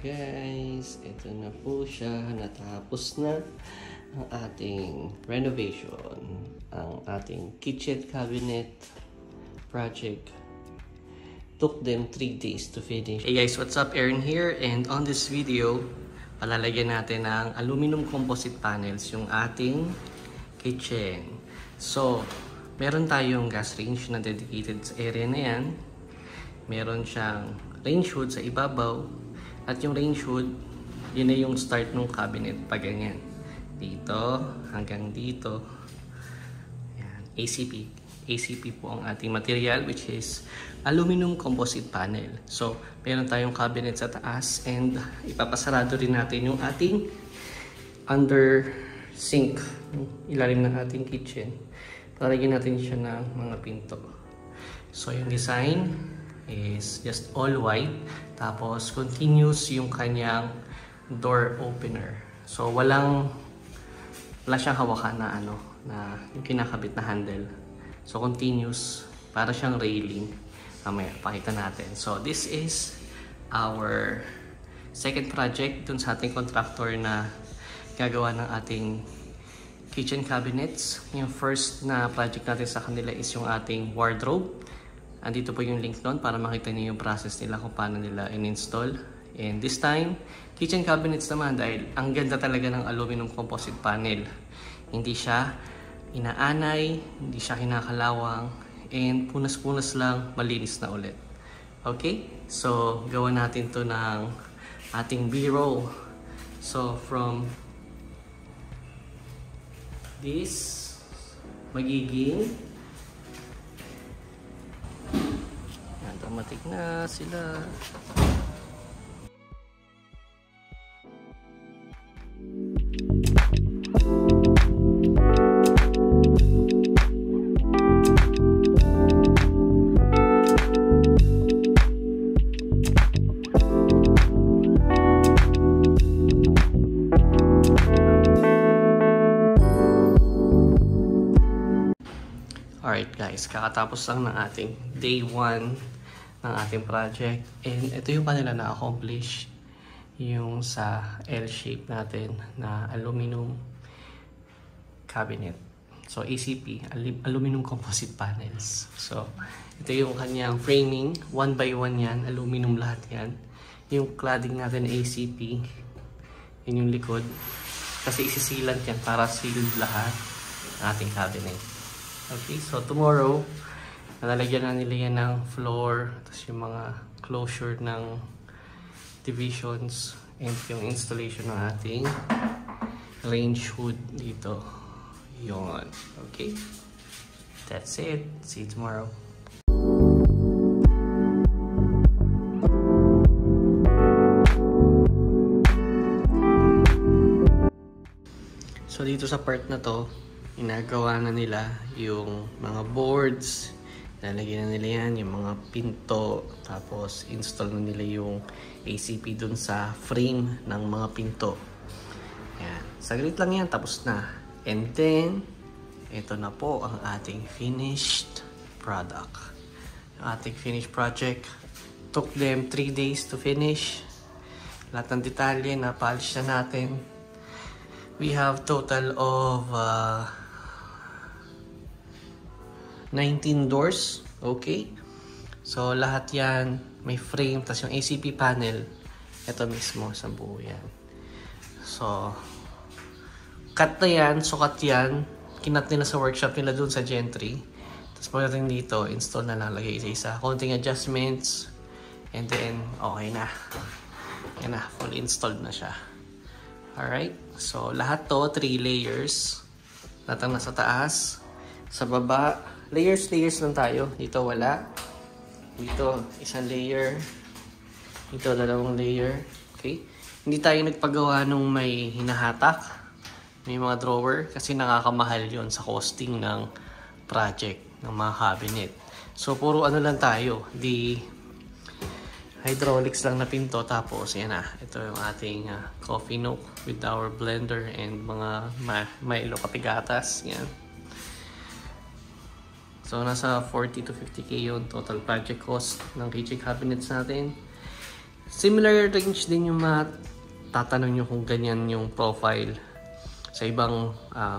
guys, ito na po siya, natapos na ang ating renovation, ang ating kitchen cabinet project. Took them 3 days to finish. Hey guys, what's up? Aaron here, and on this video, palalagyan natin ng aluminum composite panels yung ating kitchen. So, meron tayong gas range na dedicated sa area na yan. Meron siyang range hood sa ibabaw. At yung range hood, yun na yung start ng cabinet pag ganyan. Dito hanggang dito. Yan, ACP. ACP po ang ating material, which is aluminum composite panel. So, meron tayong cabinet sa taas, and ipapasarado rin natin yung ating under sink, ilalim ng ating kitchen. Palagyan natin siya ng mga pinto. So, yung design is just all white, tapos continuous yung kanyang door opener. So wala siyang hawakan na na yung kinakabit na handle. So continuous, para siyang railing. Mamaya pakita natin. So this is our second project dun sa ating contractor na gagawa ng ating kitchen cabinets. Yung first na project natin sa kanila is yung ating wardrobe. Andito po yung link doon para makita niyo yung process nila kung paano nila in-install. And this time, kitchen cabinets naman, dahil ang ganda talaga ng aluminum composite panel. Hindi siya inaanay, hindi siya kinakalawang, and punas-punas lang, malinis na ulit. Okay? So, gawa natin to ng ating B-roll. So, from this, magiging automatic na sila. Alright guys, kakatapos lang ng ating day 1 ng ating project, and ito yung kanila na-accomplish, yung sa L-shape natin na aluminum cabinet. So ACP, aluminum composite panels. So ito yung kanyang framing, 1 by 1 yan, aluminum lahat yan. Yung cladding natin ACP, yun yung likod, kasi isisilant yan para sealed lahat ng ating cabinet. Okay, so tomorrow nalalagyan na nila yan ng floor, tapos yung mga closure ng divisions, and yung installation ng ating range hood dito. Yun. Okay? That's it. See you tomorrow. So dito sa part na to, inagawa na nila yung mga boards. Lalagyan na nila yan, yung mga pinto, tapos install na nila yung ACP dun sa frame ng mga pinto. Yan. Saglit lang yan, tapos na. And then, ito na po ang ating finished product. Yung ating finished project took them 3 days to finish. Lahat ng detalye na polish na natin. We have total of 19 doors. Okay? So, lahat yan may frame. Tapos yung ACP panel, ito mismo sa buo yan. So, cut na yan. Sukat yan. Kinat nila sa workshop nila dun sa Gentry. Tapos pagdating dito, install na lang. Lagay isa-isa. Konting adjustments. And then, okay na. Yan na. Full installed na siya. Alright? So, lahat to, 3 layers. Lahat ang nasa taas. Sa baba, layers lang tayo. Dito wala. Dito, isang layer. Dito, 2 layer. Okay? Hindi tayo nagpagawa nung may hinahatak. May mga drawer. Kasi nakakamahal yon sa costing ng project, ng mga cabinet. So, puro lang tayo. Di hydraulics lang na pinto. Tapos, yan na. Ito yung ating coffee nook with our blender and mga Milo kapigatas. Yan. So, nasa 40 to 50k yun total project cost ng kitchen cabinets natin. Similar range din yung tatanong nyo kung ganyan yung profile sa ibang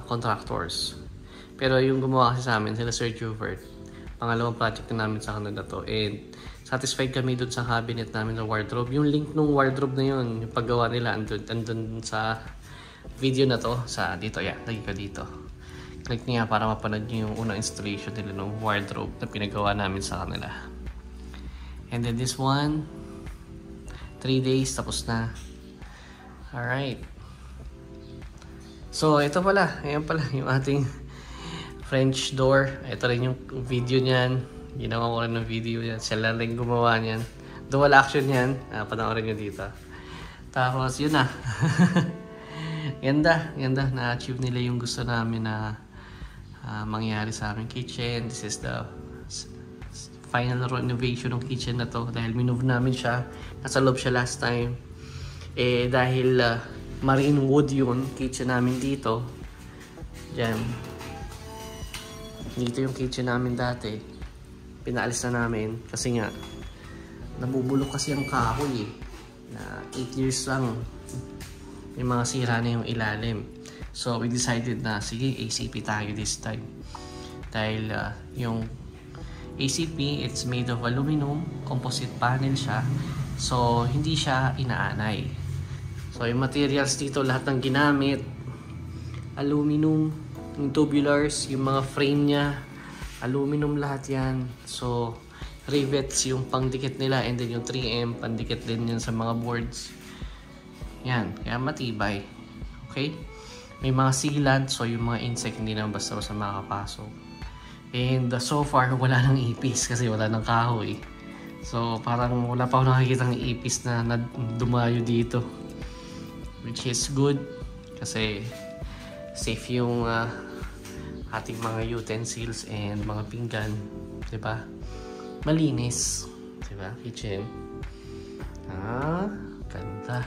contractors. Pero yung gumawa kasi sa amin, sila Sir Juvert, pangalawang project na namin sa kanila to. And satisfied kami dun sa cabinet namin na wardrobe. Yung link nung wardrobe na yun, yung paggawa nila, andun sa video na to. Dito, lagi ka dito. Click niya para mapanood nyo yung unang installation nila ng wardrobe na pinagawa namin sa kanila. And then this one, 3 days, tapos na. Alright. So, ito pala. Ayan pala yung ating French door. Ito rin yung video niyan. Ginawa ko rin ng video niyan. Sila rin gumawa niyan. Dual action yan. Panoorin nyo dito. Tapos, yun na. Ganda. Na-achieve nila yung gusto namin na mangyari sa aming kitchen. This is the final renovation ng kitchen na to. Dahil minove namin siya. Nasa loob siya last time. Dahil marine wood yun, kitchen namin dito. Diyan. Dito yung kitchen namin dati. Pinaalis na namin kasi nga nabubulok kasi ang kahoy na 8 years lang. Yung mga sira na yung ilalim. So we decided na sige, ACP tayo this time. Dahil yung ACP, it's made of aluminum, composite panel siya. So hindi siya inaanay. So yung materials dito, lahat ng ginamit, aluminum, yung tubulars, yung mga frame niya, aluminum lahat yan. So rivets yung pangdikit nila, and then yung 3M, pandikit din yan sa mga boards. Yan, kaya matibay. Okay? May mga sealant, so yung mga insect hindi naman basta-basta makakapasok. And so far, wala nang ipis kasi wala nang kahoy. So parang wala pa ako nakikita ng ipis na dumayo dito. Which is good kasi safe yung ating mga utensils and mga pinggan. Diba? Malinis. Diba? Kitchen. Ganda.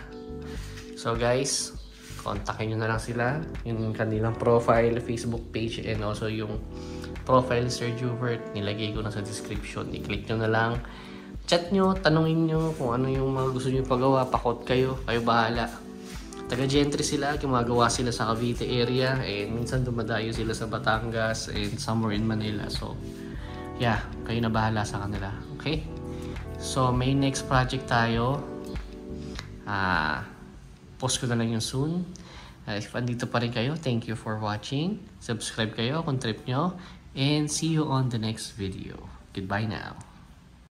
So guys, kontakin nyo na lang sila. Yung kanilang profile, Facebook page, and also yung profile Sir Juvert. Nilagay ko na sa description. I-click nyo na lang. Chat nyo, tanungin nyo kung ano yung mga gusto nyo pagawa. Pakot kayo. Kayo bahala. Taga-Gentry sila. Gumagawa sila sa Cavite area. And minsan dumadayo sila sa Batangas and somewhere in Manila. So, yeah. Kayo na bahala sa kanila. Okay? So, may next project tayo. Post ko na lang yung soon. If andito pa rin kayo, thank you for watching. Subscribe kayo kung trip nyo. And see you on the next video. Goodbye now.